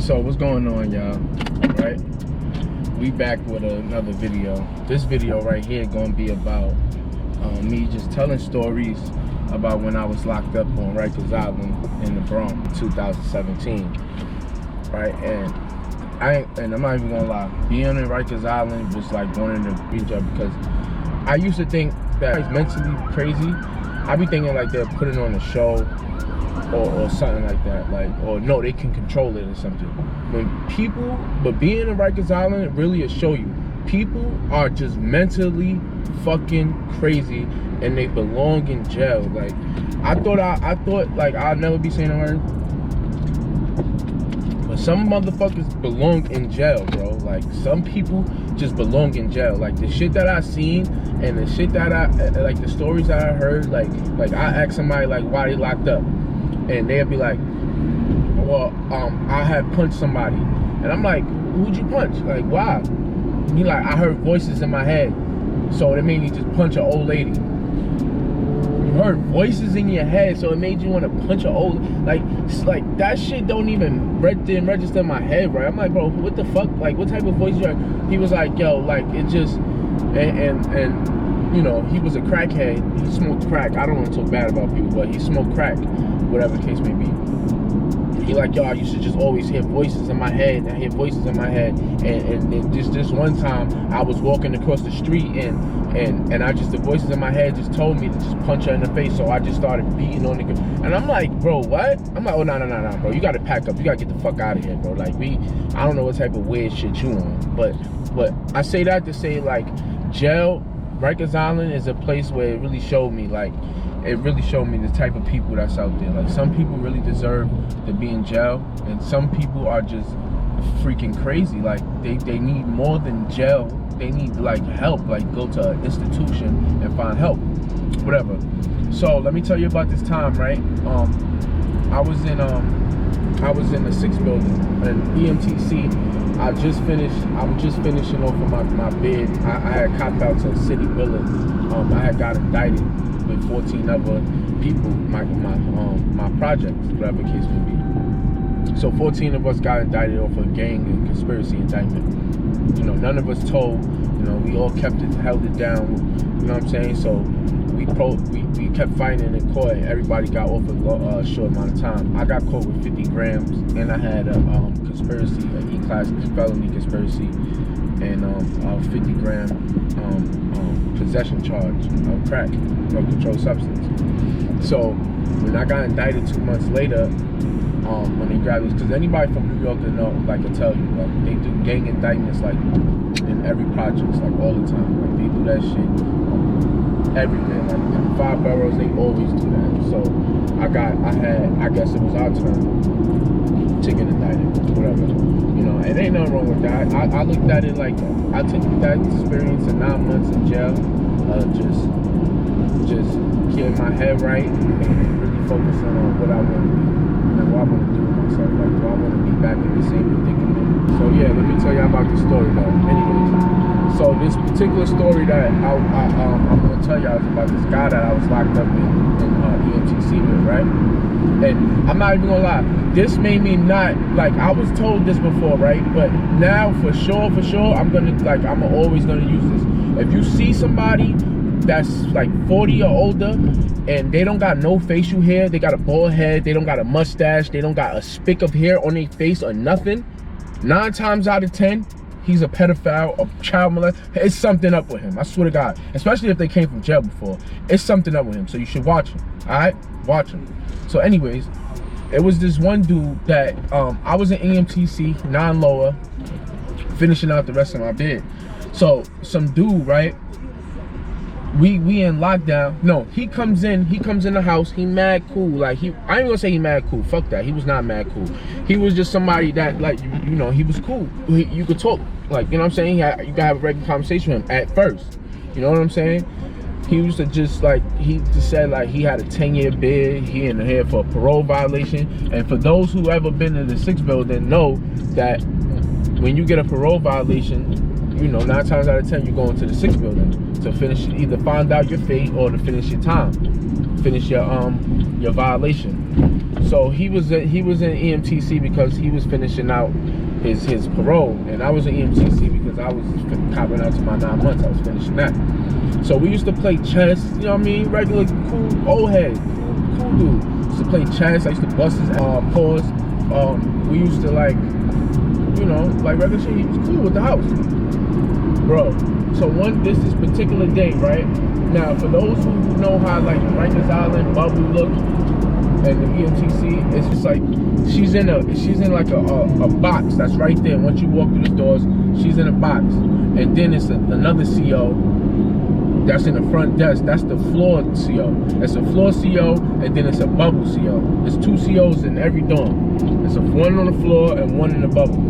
So what's going on, y'all? Right, we back with another video. This video right here gonna be about me just telling stories about when I was locked up on Rikers Island in the Bronx in 2017. Right, and I'm not even gonna lie, being in Rikers Island was like wanting to reach up, because I used to think that it's mentally crazy. I be thinking like they're putting on a show or something like that, like, or no, they can control it or something. But being in Rikers Island really will show you, people are just mentally fucking crazy and they belong in jail. Like, I thought like I'd never be saying the word, but some motherfuckers belong in jail, bro. Like, some people just belong in jail. Like, the shit that I seen and the shit that like the stories that I heard, like I asked somebody like why they locked up, and they'd be like, well, I had punched somebody. And I'm like, who'd you punch? Like, why? He like, I heard voices in my head, so it made me just punch an old lady. You heard voices in your head, so it made you want to punch an old, like that shit don't even register in my head, right? I'm like, bro, what the fuck? Like, what type of voice you heard? He was like, yo, like, it just, and you know, he was a crackhead. He smoked crack. I don't want to talk bad about people, but he smoked crack, whatever the case may be. He like, yo, I used to just always hear voices in my head. I hear voices in my head, and this one time I was walking across the street, and I just, the voices in my head just told me to just punch her in the face. So I just started beating on the, and I'm like, bro, what? I'm like, oh, no, bro, you gotta pack up. You gotta get the fuck out of here, bro. Like, I don't know what type of weird shit you on, but I say that to say, like, jail, Rikers Island is a place where it really showed me, like, it really showed me the type of people that's out there. Like, some people really deserve to be in jail, and some people are just freaking crazy. Like, they need more than jail. They need, like, help, like, go to an institution and find help, whatever. So let me tell you about this time, right? I was in the 6th building in EMTC. I'm just finishing off of my bid. I had copped out to city billing. I had got indicted with 14 other people, my project, whatever the case may be. So 14 of us got indicted off a gang and conspiracy indictment. You know, none of us told. You know, we all held it down. You know what I'm saying? So we kept fighting in court, and everybody got off a short amount of time. I got caught with 50 grams, and I had a conspiracy, an E-class felony conspiracy, and a 50-gram possession charge of crack, drug controlled substance. So when I got indicted 2 months later, when they grabbed us, because anybody from New York that know, like, I tell you, like, they do gang indictments, like, in every project, like, all the time. Like, they do that shit everywhere. Like, in the 5 boroughs, they always do that. So I guess it was our turn to get indicted, whatever. You know, it ain't nothing wrong with that. I looked at it like, I took that experience of 9 months in jail, just getting my head right and really focusing on what I want to be and what I want to do with myself. Like, do I want to be back in the same predicament? So yeah, let me tell you about the story though. Anyways, so this particular story that I'm going to tell y'all is about this guy that I was locked up in EMTC with, right? And I'm not even gonna lie, this made me not, like, I was told this before, right? But now for sure, I'm always gonna use this. If you see somebody that's like 40 or older and they don't got no facial hair, they got a bald head, they don't got a mustache, they don't got a spick of hair on their face or nothing, 9 times out of 10, he's a pedophile, a child molester. It's something up with him, I swear to God. Especially if they came from jail before. It's something up with him, so you should watch him, all right? Watch him. So anyways, it was this one dude that, I was in EMTC, 9 lower, finishing out the rest of my bid. So some dude, right? We in lockdown. No, he comes in the house, he mad cool. Like, I ain't gonna say he mad cool, fuck that. He was not mad cool. He was just somebody that, like, you know, he was cool. You could talk, like, you know what I'm saying? You could have a regular conversation with him at first. You know what I'm saying? He used to just, like, he just said, like, he had a 10-year bid, he in here for a parole violation. And for those who ever been in the 6th building know that when you get a parole violation, you know, 9 times out of 10 you go into the 6th building to finish, either find out your fate or to finish your time, finish your violation. So he was in EMTC because he was finishing out his parole, and I was in EMTC because I was copping out to my 9 months. I was finishing that. So we used to play chess, you know what I mean? Regular cool old head, cool dude. Used to play chess. I used to bust his paws. We used to like, you know, like regular shit. He was cool with the house, bro. So this particular day, right? Now, for those who know how like Rikers Island bubble look and the EMTC, it's just like she's in like a box that's right there. Once you walk through the doors, she's in a box, and then it's another CO that's in the front desk. That's the floor CO. It's a floor CO, and then it's a bubble CO. There's 2 COs in every dorm. It's one on the floor and one in the bubble.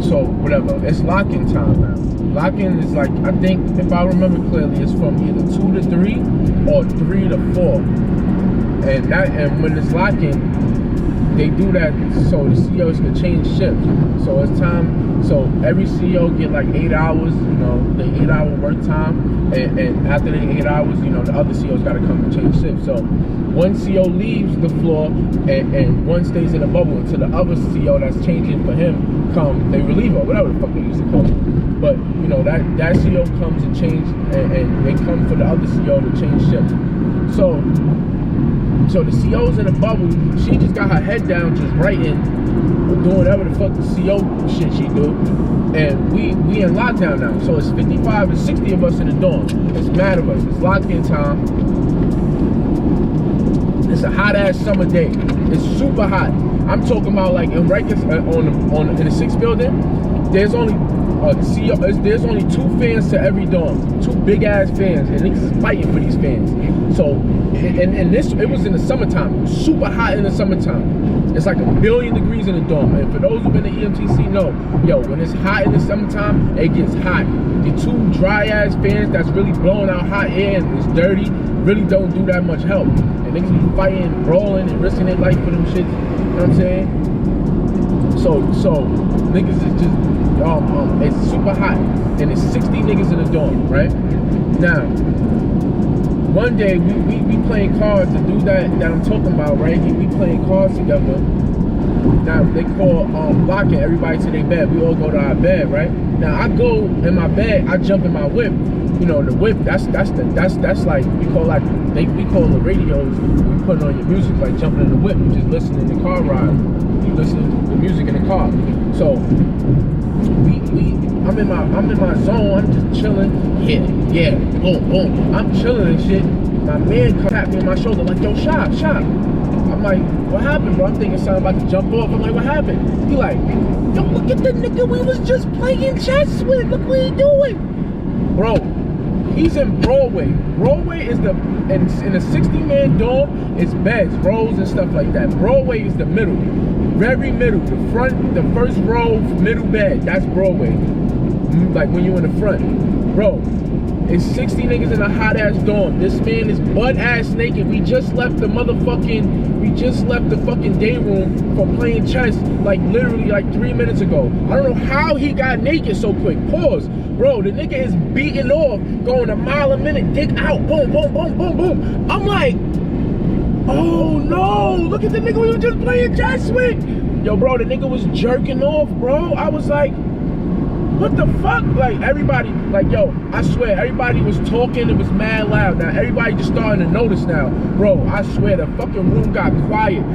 So whatever. It's lock-in time now. Lock-in is like, I think if I remember clearly, it's from either 2 to 3 or 3 to 4. And when it's lock-in, they do that so the COs can change shifts. So it's time. So every CO get like 8 hours. You know, the 8-hour work time, and after the 8 hours, you know, the other COs got to come and change shifts. So one CO leaves the floor, and one stays in the bubble until the other CO that's changing for him come. They relieve her, whatever the fuck they used to call it. But you know that CO comes and change, and they come for the other CO to change shifts. So the CO's in the bubble, she just got her head down, just writing, doing whatever the fuck the CO shit she do. And we in lockdown now. So it's 55 and 60 of us in the dorm. It's mad of us. It's lock-in time. It's a hot ass summer day. It's super hot. I'm talking about like in Rikers in the 6th building. There's only there's only 2 fans to every dorm, 2 big ass fans, and niggas is fighting for these fans. So, and it was in the summertime, super hot in the summertime. It's like 1,000,000,000 degrees in the dorm. And for those who've been to EMTC know, yo, when it's hot in the summertime, it gets hot. The 2 dry ass fans that's really blowing out hot air and it's dirty really don't do that much help. And niggas be fighting, brawling, and risking their life for them shits. You know what I'm saying? So niggas is just it's super hot, and it's 60 niggas in the dorm, right? Now, one day we playing cards to do that I'm talking about, right? We playing cards together. Now they call locking everybody to their bed. We all go to our bed, right? Now I go in my bed, I jump in my whip. You know, the whip, that's like we call the radios. We put on your music, like jumping in the whip. You just listen in the car ride. You listen to the music in the car. So I'm in my zone. I'm just chilling. Yeah, boom. I'm chilling and shit. My man tapped me on my shoulder like, yo, shot. I'm like, what happened, bro? I'm thinking something about to jump off. I'm like, what happened? He like, yo, look at the nigga we was just playing chess with. Look what he doing, bro. He's in Broadway. Broadway is in a 60-man dorm, it's beds, rows, and stuff like that. Broadway is the middle. Very middle. The first row, middle bed. That's Broadway. Like when you in the front. Bro, it's 60 niggas in a hot-ass dorm. This man is butt-ass naked. We just left the fucking day room from playing chess, like literally like 3 minutes ago. I don't know how he got naked so quick. Pause. Bro, the nigga is beating off, going a mile a minute, dick out, boom, boom, boom, boom, boom. I'm like, oh no, look at the nigga we were just playing chess with. Yo, bro, the nigga was jerking off, bro. I was like, what the fuck? Like, everybody, like, yo, I swear, everybody was talking, it was mad loud. Now, everybody just starting to notice now. Bro, I swear, the fucking room got quiet.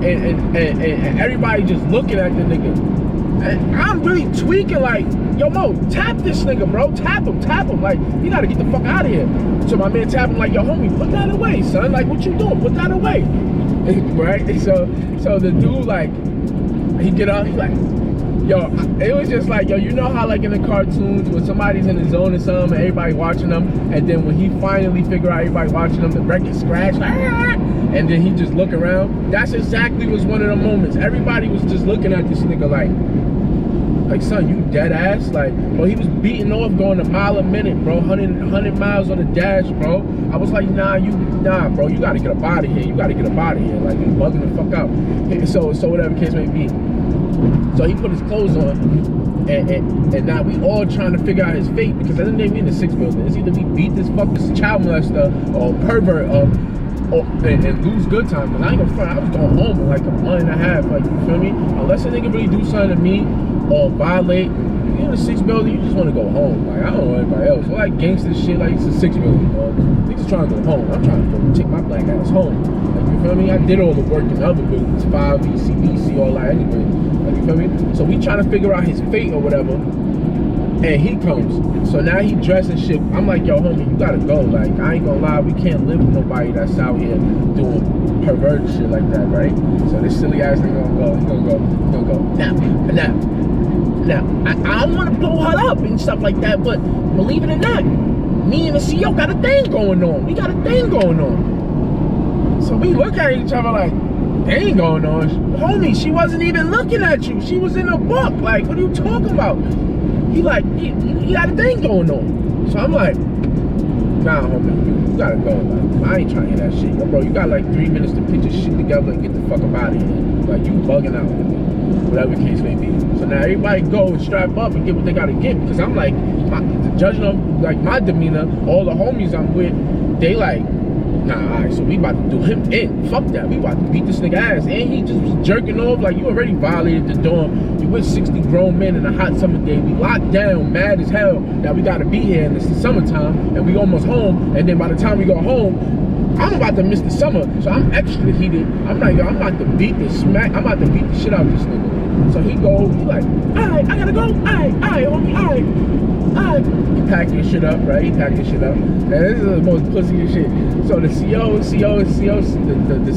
And everybody just looking at the nigga. And I'm really tweaking like, yo, Mo, tap this nigga, bro. Tap him. Like, you gotta get the fuck out of here. So my man tapped him like, yo, homie, put that away, son. Like, what you doing? Put that away. Right? So the dude, like, he get up, he like, yo, it was just like, yo, you know how like in the cartoons when somebody's in the zone or something and everybody watching them, and then when he finally figure out everybody watching them, the record scratch, and then he just look around. That's exactly was one of the moments. Everybody was just looking at this nigga like, son, you dead ass? Like, bro, he was beating off going a mile a minute, bro, 100 miles on the dash, bro. I was like, nah, bro, you gotta get up out of here. Like, you're bugging the fuck out. So whatever case may be. So he put his clothes on, and now we all trying to figure out his fate, because at the end of the day, we in the 6th building. It's either we beat this fucking child molester or pervert up, and lose good time. Cause I ain't gonna front, I was going home in like a month and a half. Like, you feel me? Unless a nigga really do something to me or violate. You in the 6 building, you just want to go home. Like, I don't know anybody else. So like gangster shit, like it's a 6 building, dog. Niggas trying to go home. I'm trying to go take my black ass home. Like, you feel me? I did all the work in other buildings, 5, ECBC, all that anyway. Like, you feel me? So we trying to figure out his fate or whatever. And he comes. So now he dressing shit. I'm like, yo, homie, you gotta go. Like, I ain't gonna lie, we can't live with nobody that's out here doing perverted shit like that, right? So this silly ass nigga gonna go. He gonna go. Now, I don't want to blow her up and stuff like that, but believe it or not, me and the CEO got a thing going on. We got a thing going on. So we look at each other like, thing going on? Homie, she wasn't even looking at you. She was in a book. Like, what are you talking about? He like, he got a thing going on. So I'm like, nah, homie, you gotta go. Like, I ain't trying to hear that shit. Yo, bro, you got like 3 minutes to put your shit together and get the fuck up out of here. Like, you bugging out. Whatever the case may be. So now everybody go and strap up and get what they gotta get, because I'm like, judging on like my demeanor, all the homies I'm with, they like, nah, alright, so we about to do him in. Fuck that, we about to beat this nigga ass. And he just was jerking off, like, you already violated the dorm. You with 60 grown men in a hot summer day. We locked down, mad as hell. Now we gotta be here, and it's the summertime, and we almost home. And then by the time we go home, I'm about to miss the summer, so I'm extra heated. I'm like, yo, I'm about to beat the shit out of this nigga. So he like, alright, I gotta go, alright, homie, alright. He packed his shit up, right? And this is the most pussy shit. So the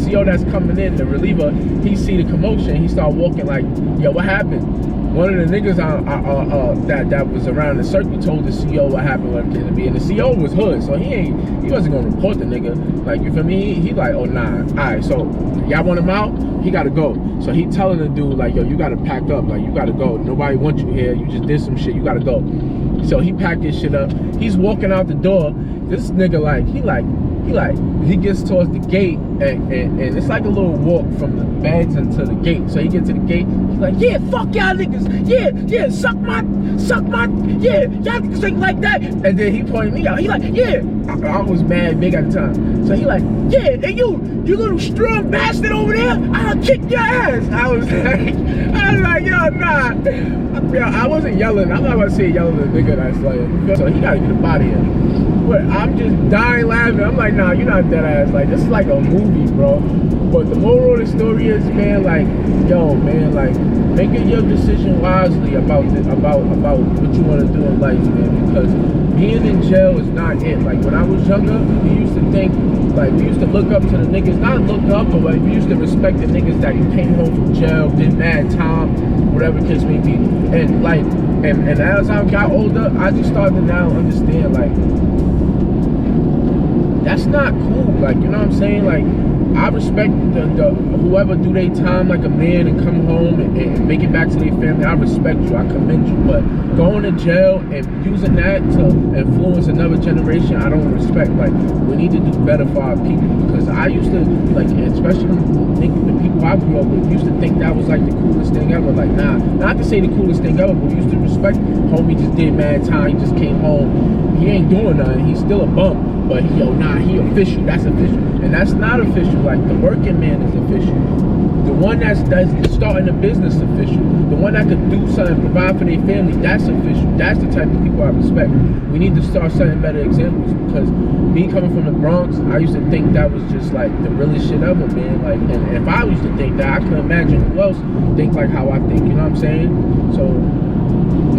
CO that's coming in, the reliever, he see the commotion, he start walking like, yo, what happened? One of the niggas that was around the circle told the CO what happened with him to be, and the CO was hood, so he wasn't gonna report the nigga. Like, you feel me? He like, oh nah, alright, so y'all want him out? He gotta go. So he telling the dude like, yo, you gotta pack up, like, you gotta go. Nobody wants you here. You just did some shit. You gotta go. So he packed his shit up. He's walking out the door. This nigga he gets towards the gate, and it's like a little walk from the beds into the gate. So he gets to the gate. He's like, yeah, fuck y'all niggas. Yeah, suck my, yeah, y'all niggas ain't like that. And then he pointed me out. He like, yeah. I was mad big at the time. So he like, yeah, and you little strong bastard over there, I'll kick your ass. I was like, yo, nah. Yo, I wasn't yelling. I'm not gonna say yelling at the nigga that's like, so he gotta get up out of here. But I'm just dying laughing. I'm like, nah, you're not dead ass. Like, this is like a movie, bro. But the moral of the story is, man, like, yo, man, like, making your decision wisely about what you want to do in life, man. Because being in jail is not it. Like, when I was younger, we used to think, like, we used to look up to the niggas, not look up, but like, we used to respect the niggas that came home from jail, did mad time, whatever the case may be. And like, and as I got older, I just started to now understand, like, that's not cool. Like, you know what I'm saying? Like, I respect the whoever do their time like a man and come home and make it back to their family. I respect you. I commend you. But going to jail and using that to influence another generation, I don't respect. Like, we need to do better for our people. Because I used to, like, especially the people I grew up with, used to think that was like the coolest thing ever. Like, nah, not to say the coolest thing ever, but we used to respect. Homie just did mad time. He just came home. He ain't doing nothing. He's still a bum. But yo, nah, he official. That's official. And that's not official. Like, the working man is official. The one that's starting a business official. The one that could do something, provide for their family, that's official. That's the type of people I respect. We need to start setting better examples, because me coming from the Bronx, I used to think that was just like the realest shit ever, man. Like, and if I used to think that, I couldn't imagine who else think like how I think. You know what I'm saying? So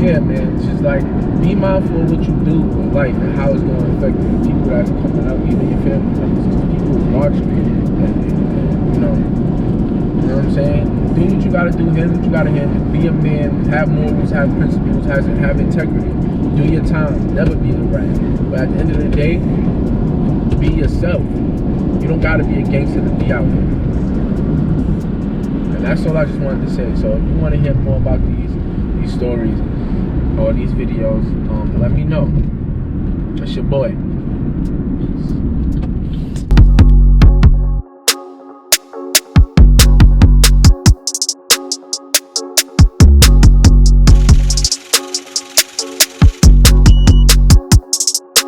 yeah, man, it's just like, be mindful of what you do in life and how it's going to affect the people that's coming up, even your family members, the people who watch you, and you know what I'm saying? Do what you gotta do, handle what you gotta handle. Be a man, have morals, have principles, have integrity. Do your time, never be a rat. But at the end of the day, be yourself. You don't gotta be a gangster to be out here. And that's all I just wanted to say. So if you want to hear more about these stories or these videos, let me know. It's your boy.